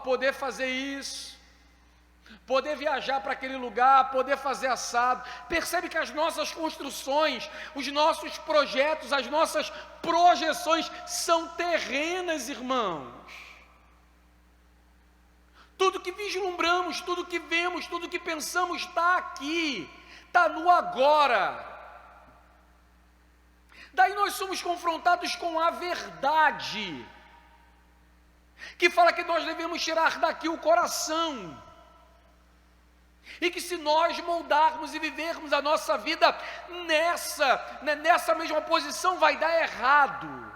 poder fazer isso, poder viajar para aquele lugar, poder fazer assado. Percebe que as nossas construções, os nossos projetos, as nossas projeções são terrenas, irmãos. Tudo que vislumbramos, tudo que vemos, tudo que pensamos está aqui, está no agora. Daí nós somos confrontados com a verdade, que fala que nós devemos tirar daqui o coração, e que se nós moldarmos e vivermos a nossa vida nessa mesma posição, vai dar errado.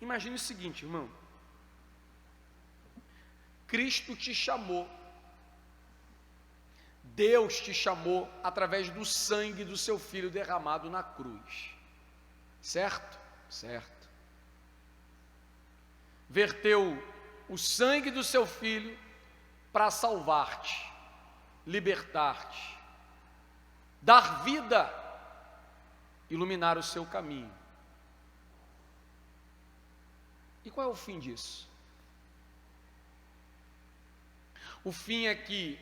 Imagine o seguinte, irmão. Cristo te chamou, Deus te chamou através do sangue do seu Filho derramado na cruz, certo? Certo. Verteu o sangue do seu Filho para salvar-te, libertar-te, dar vida, iluminar o seu caminho. E qual é o fim disso? O fim é que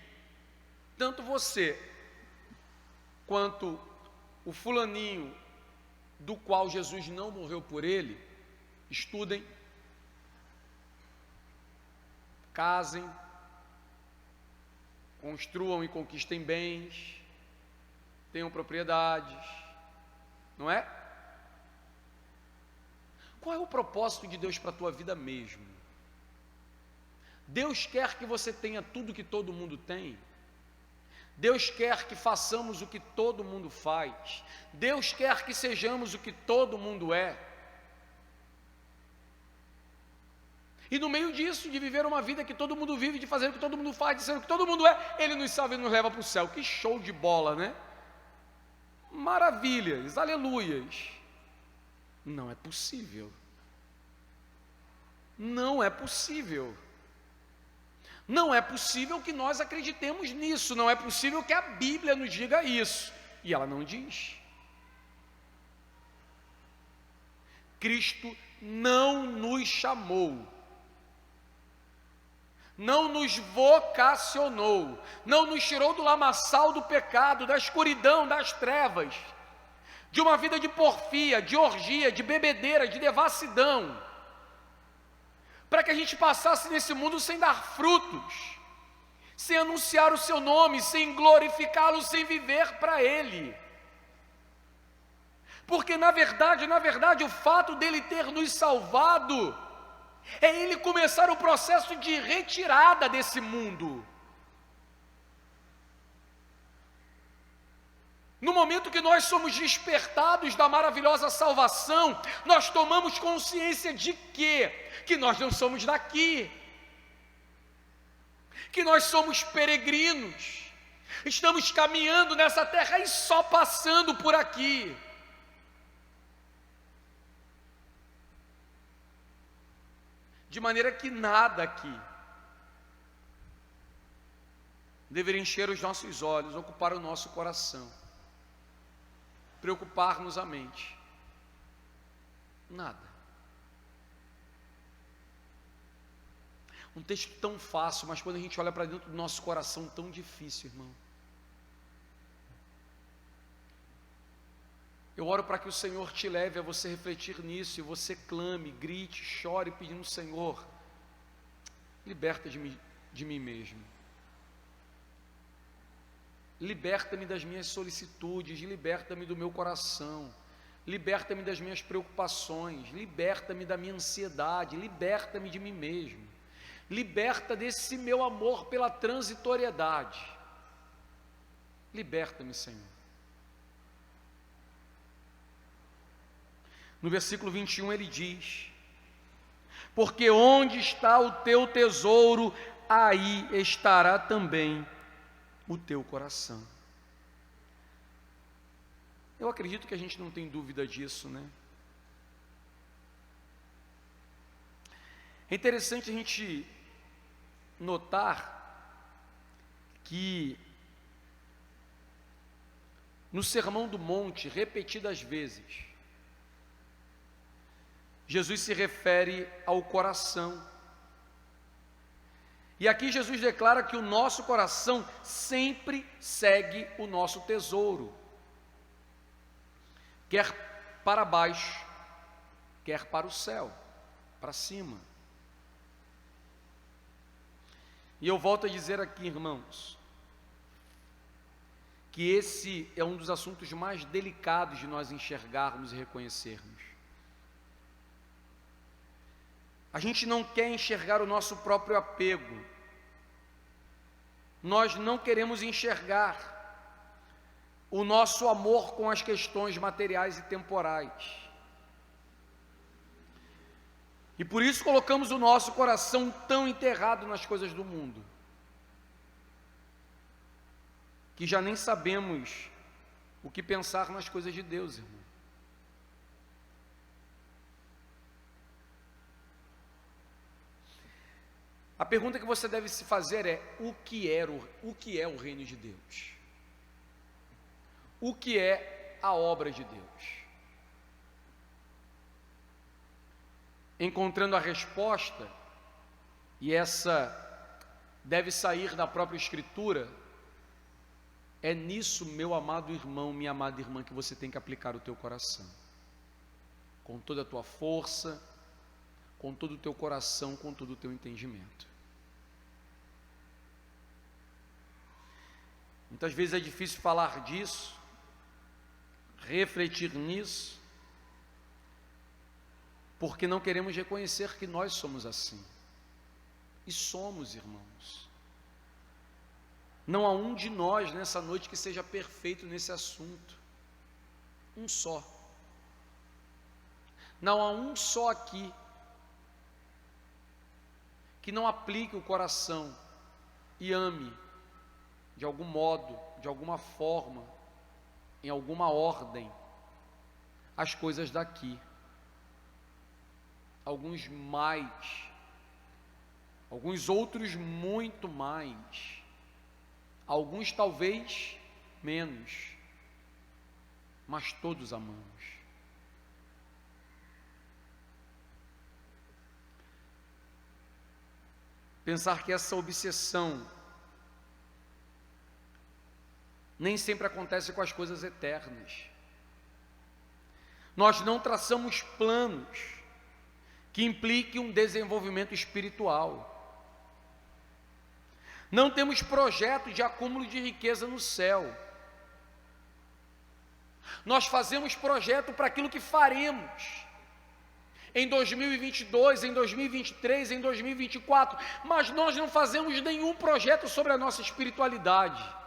tanto você quanto o fulaninho do qual Jesus não morreu por ele, estudem, casem, construam e conquistem bens, tenham propriedades, não é? Qual é o propósito de Deus para a tua vida mesmo? Deus quer que você tenha tudo que todo mundo tem. Deus quer que façamos o que todo mundo faz. Deus quer que sejamos o que todo mundo é. E no meio disso, de viver uma vida que todo mundo vive, de fazer o que todo mundo faz, de ser o que todo mundo é, Ele nos salva e nos leva para o céu. Que show de bola, né? Maravilhas, aleluias. Não é possível. Não é possível. Não é possível que nós acreditemos nisso. Não é possível que a Bíblia nos diga isso. E ela não diz. Cristo não nos chamou, não nos vocacionou, não nos tirou do lamaçal do pecado, da escuridão, das trevas, de uma vida de porfia, de orgia, de bebedeira, de devassidão, para que a gente passasse nesse mundo sem dar frutos, sem anunciar o seu nome, sem glorificá-lo, sem viver para Ele. Porque na verdade, o fato dele ter nos salvado é ele começar o processo de retirada desse mundo. No momento que nós somos despertados da maravilhosa salvação, nós tomamos consciência de quê? Que nós não somos daqui, que nós somos peregrinos, estamos caminhando nessa terra e só passando por aqui. De maneira que nada aqui deveria encher os nossos olhos, ocupar o nosso coração, preocupar-nos a mente. Nada. Um texto tão fácil, mas quando a gente olha para dentro do nosso coração, tão difícil, irmão. Eu oro para que o Senhor te leve a você refletir nisso, e você clame, grite, chore, pedindo: Senhor, liberta de mim mesmo. Liberta-me das minhas solicitudes, liberta-me do meu coração, liberta-me das minhas preocupações, liberta-me da minha ansiedade, liberta-me de mim mesmo, liberta desse meu amor pela transitoriedade. Liberta-me, Senhor. No versículo 21 ele diz: porque onde está o teu tesouro, aí estará também o teu coração. Eu acredito que a gente não tem dúvida disso, né? É interessante a gente notar que no Sermão do Monte, repetidas vezes, Jesus se refere ao coração. E aqui Jesus declara que o nosso coração sempre segue o nosso tesouro, quer para baixo, quer para o céu, para cima. E eu volto a dizer aqui, irmãos, que esse é um dos assuntos mais delicados de nós enxergarmos e reconhecermos. A gente não quer enxergar o nosso próprio apego, nós não queremos enxergar o nosso amor com as questões materiais e temporais, e por isso colocamos o nosso coração tão enterrado nas coisas do mundo, que já nem sabemos o que pensar nas coisas de Deus, irmão. A pergunta que você deve se fazer é: o que é o reino de Deus? O que é a obra de Deus? Encontrando a resposta, e essa deve sair da própria Escritura, é nisso, meu amado irmão, minha amada irmã, que você tem que aplicar o teu coração, com toda a tua força, com todo o teu coração, com todo o teu entendimento. Muitas vezes é difícil falar disso, refletir nisso, porque não queremos reconhecer que nós somos assim. E somos, irmãos. Não há um de nós nessa noite que seja perfeito nesse assunto. Um só. Não há um só aqui que não aplique o coração e ame de algum modo, de alguma forma, em alguma ordem, as coisas daqui. Alguns mais, alguns outros muito mais, alguns talvez menos, mas todos amamos. Pensar que essa obsessão nem sempre acontece com as coisas eternas. Nós não traçamos planos que impliquem um desenvolvimento espiritual. Não temos projeto de acúmulo de riqueza no céu. Nós fazemos projeto para aquilo que faremos em 2022, em 2023, em 2024, mas nós não fazemos nenhum projeto sobre a nossa espiritualidade.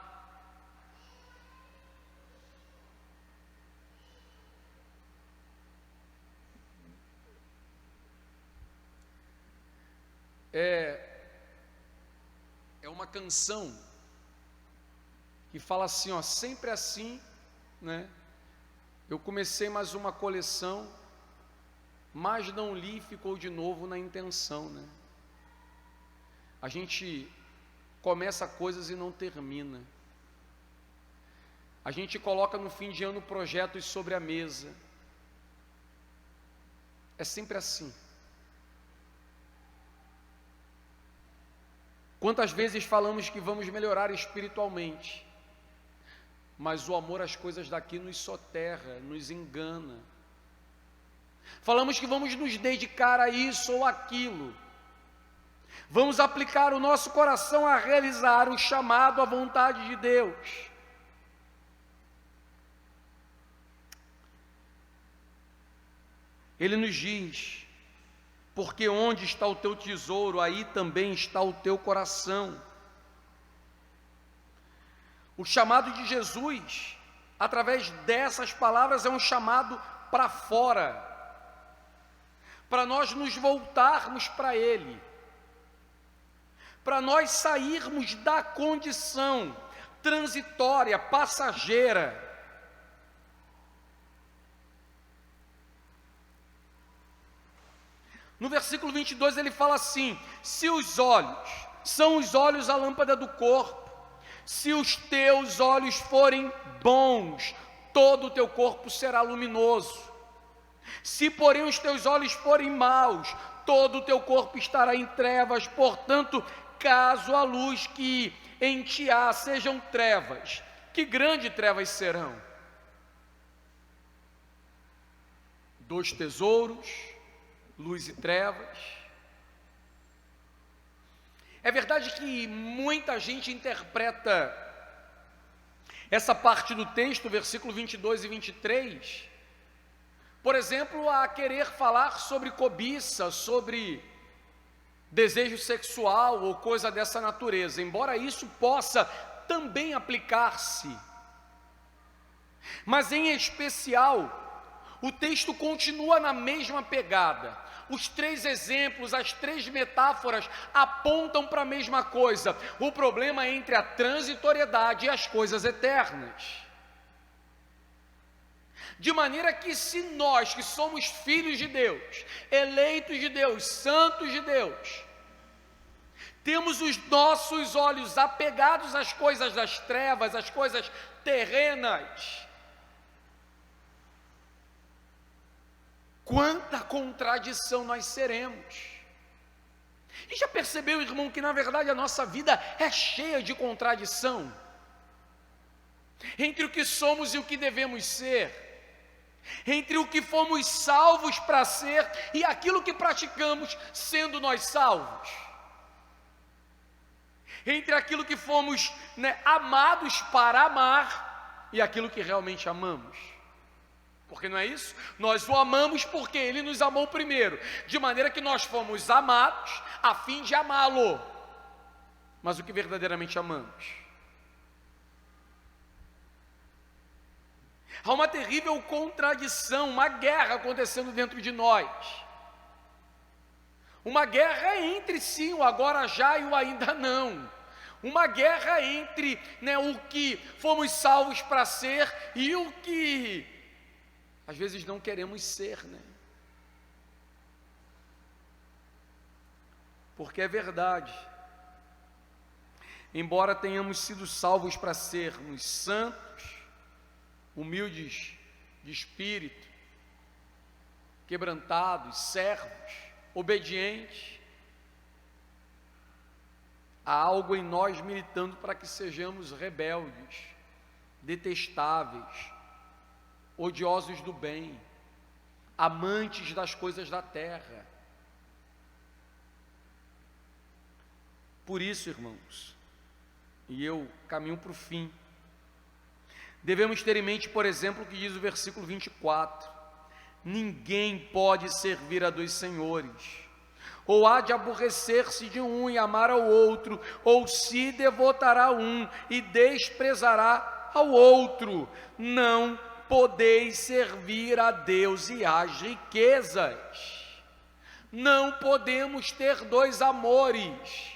É uma canção que fala assim, ó, sempre assim, né? Eu comecei mais uma coleção, mas não li e ficou de novo na intenção, né? A gente começa coisas e não termina. A gente coloca no fim de ano projetos sobre a mesa. É sempre assim. Quantas vezes falamos que vamos melhorar espiritualmente, mas o amor às coisas daqui nos soterra, nos engana. Falamos que vamos nos dedicar a isso ou aquilo, vamos aplicar o nosso coração a realizar o chamado à vontade de Deus. Ele nos diz, porque onde está o teu tesouro, aí também está o teu coração. O chamado de Jesus, através dessas palavras, é um chamado para fora, para nós nos voltarmos para Ele, para nós sairmos da condição transitória, passageira. No versículo 22 ele fala assim: se os olhos, são os olhos a lâmpada do corpo, se os teus olhos forem bons, todo o teu corpo será luminoso. Se porém os teus olhos forem maus, todo o teu corpo estará em trevas. Portanto, caso a luz que em ti há sejam trevas, que grandes trevas serão? Dois tesouros, luz e trevas. É verdade que muita gente interpreta essa parte do texto, versículo 22 e 23, por exemplo, a querer falar sobre cobiça, sobre desejo sexual ou coisa dessa natureza, embora isso possa também aplicar-se. Mas em especial, o texto continua na mesma pegada. Os três exemplos, as três metáforas apontam para a mesma coisa: o problema é entre a transitoriedade e as coisas eternas. De maneira que, se nós que somos filhos de Deus, eleitos de Deus, santos de Deus, temos os nossos olhos apegados às coisas das trevas, às coisas terrenas, quanta contradição nós seremos. E já percebeu, irmão, que na verdade a nossa vida é cheia de contradição entre o que somos e o que devemos ser, entre o que fomos salvos para ser e aquilo que praticamos sendo nós salvos, entre aquilo que fomos, amados para amar e aquilo que realmente amamos. Porque não é isso? Nós o amamos porque Ele nos amou primeiro, de maneira que nós fomos amados a fim de amá-lo. Mas o que verdadeiramente amamos? Há uma terrível contradição, uma guerra acontecendo dentro de nós. Uma guerra entre sim, o agora já e o ainda não. Uma guerra entre o que fomos salvos para ser e o que às vezes não queremos ser, Porque é verdade, embora tenhamos sido salvos para sermos santos, humildes de espírito, quebrantados, servos, obedientes, há algo em nós militando para que sejamos rebeldes, detestáveis, odiosos do bem, amantes das coisas da terra. Por isso, irmãos, e eu caminho para o fim, Devemos ter em mente, por exemplo, o que diz o versículo 24: ninguém pode servir a dois senhores, ou há de aborrecer-se de um e amar ao outro, ou se devotará a um e desprezará ao outro. Não podeis servir a Deus e às riquezas. Não podemos ter dois amores,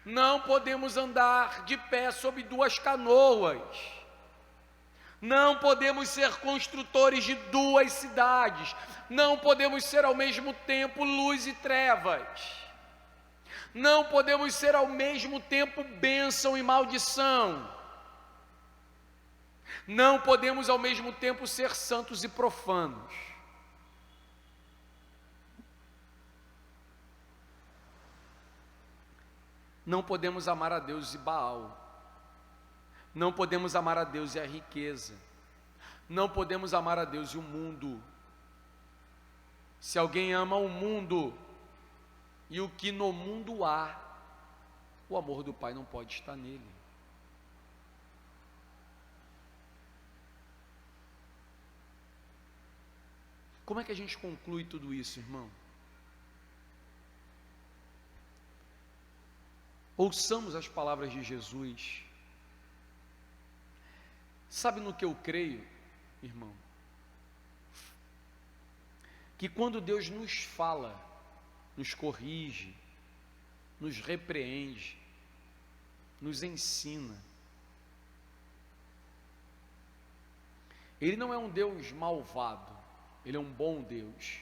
não podemos andar de pé sobre duas canoas, não podemos ser construtores de duas cidades, não podemos ser ao mesmo tempo luz e trevas, não podemos ser ao mesmo tempo bênção e maldição, não podemos ao mesmo tempo ser santos e profanos. Não podemos amar a Deus e Baal, não podemos amar a Deus e a riqueza, não podemos amar a Deus e o mundo. Se alguém ama o mundo e o que no mundo há, o amor do Pai não pode estar nele. Como é que a gente conclui tudo isso, irmão? Ouçamos as palavras de Jesus. Sabe no que eu creio, irmão? Que quando Deus nos fala, nos corrige, nos repreende, nos ensina, Ele não é um Deus malvado, Ele é um bom Deus,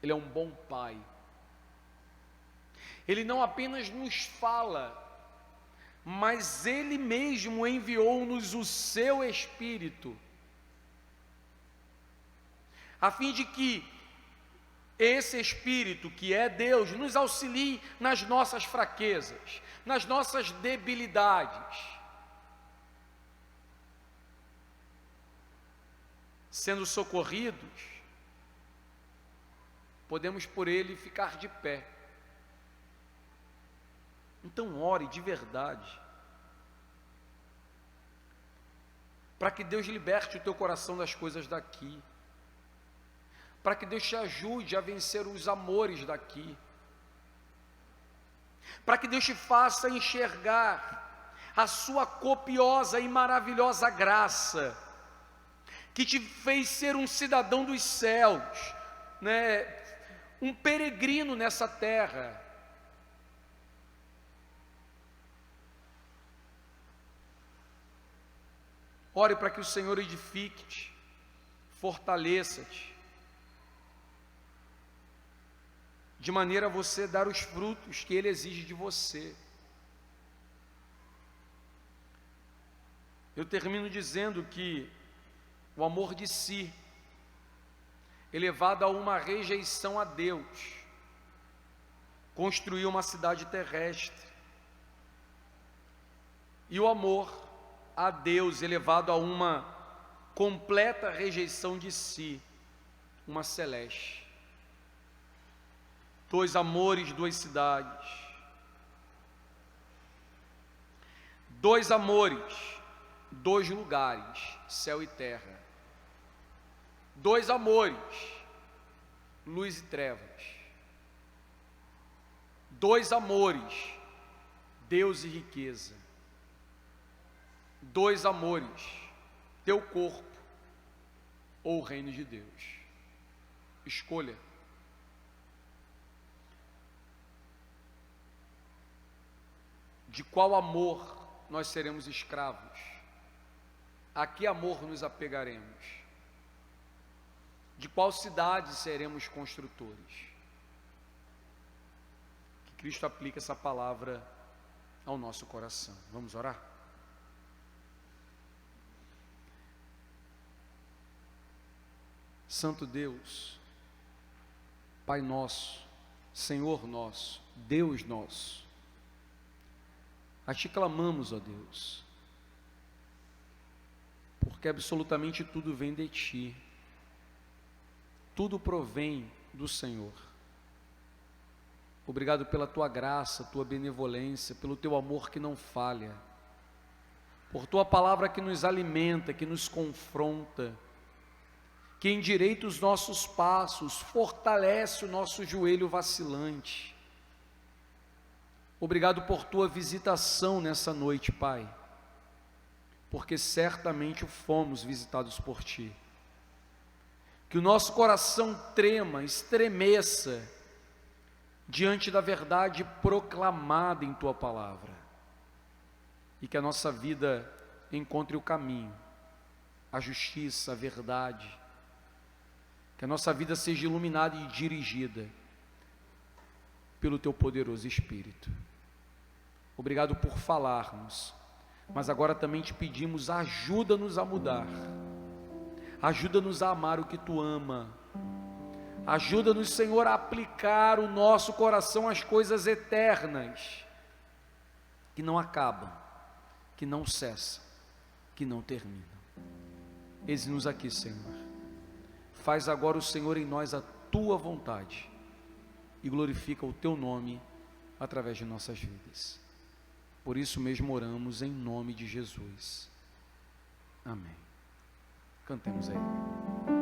Ele é um bom Pai. Ele não apenas nos fala, mas Ele mesmo enviou-nos o seu Espírito, a fim de que esse Espírito, que é Deus, nos auxilie nas nossas fraquezas, nas nossas debilidades. Sendo socorridos, podemos por Ele ficar de pé. Então ore de verdade, para que Deus liberte o teu coração das coisas daqui, para que Deus te ajude a vencer os amores daqui, para que Deus te faça enxergar a sua copiosa e maravilhosa graça, que te fez ser um cidadão dos céus, né? Um peregrino nessa terra. Ore para que o Senhor edifique-te, fortaleça-te, de maneira a você dar os frutos que Ele exige de você. Eu termino dizendo que o amor de si, elevado a uma rejeição a Deus, construiu uma cidade terrestre, e o amor a Deus, elevado a uma completa rejeição de si, uma celeste. Dois amores, duas cidades. Dois amores, dois lugares, céu e terra. Dois amores, luz e trevas. Dois amores, Deus e riqueza. Dois amores, teu corpo ou o reino de Deus. Escolha. De qual amor nós seremos escravos? A que amor nos apegaremos? De qual cidade seremos construtores? Que Cristo aplique essa palavra ao nosso coração. Vamos orar? Santo Deus, Pai nosso, Senhor nosso, Deus nosso, a Ti clamamos, ó Deus, porque absolutamente tudo vem de Ti, tudo provém do Senhor. Obrigado pela Tua graça, Tua benevolência, pelo Teu amor que não falha, por tua palavra que nos alimenta, que nos confronta, que endireita os nossos passos, fortalece o nosso joelho vacilante. Obrigado por tua visitação nessa noite, Pai, porque certamente fomos visitados por ti. Que o nosso coração trema, estremeça diante da verdade proclamada em tua palavra, e que a nossa vida encontre o caminho, a justiça, a verdade, que a nossa vida seja iluminada e dirigida pelo teu poderoso Espírito. Obrigado por falarmos, mas agora também te pedimos, ajuda-nos a mudar, ajuda-nos a amar o que tu ama, ajuda-nos, Senhor, a aplicar o nosso coração às coisas eternas, que não acabam, que não cessam, que não terminam. Eis-nos aqui, Senhor. Faz agora o Senhor em nós a tua vontade e glorifica o teu nome através de nossas vidas. Por isso mesmo oramos em nome de Jesus. Amém. Cantemos a Ele.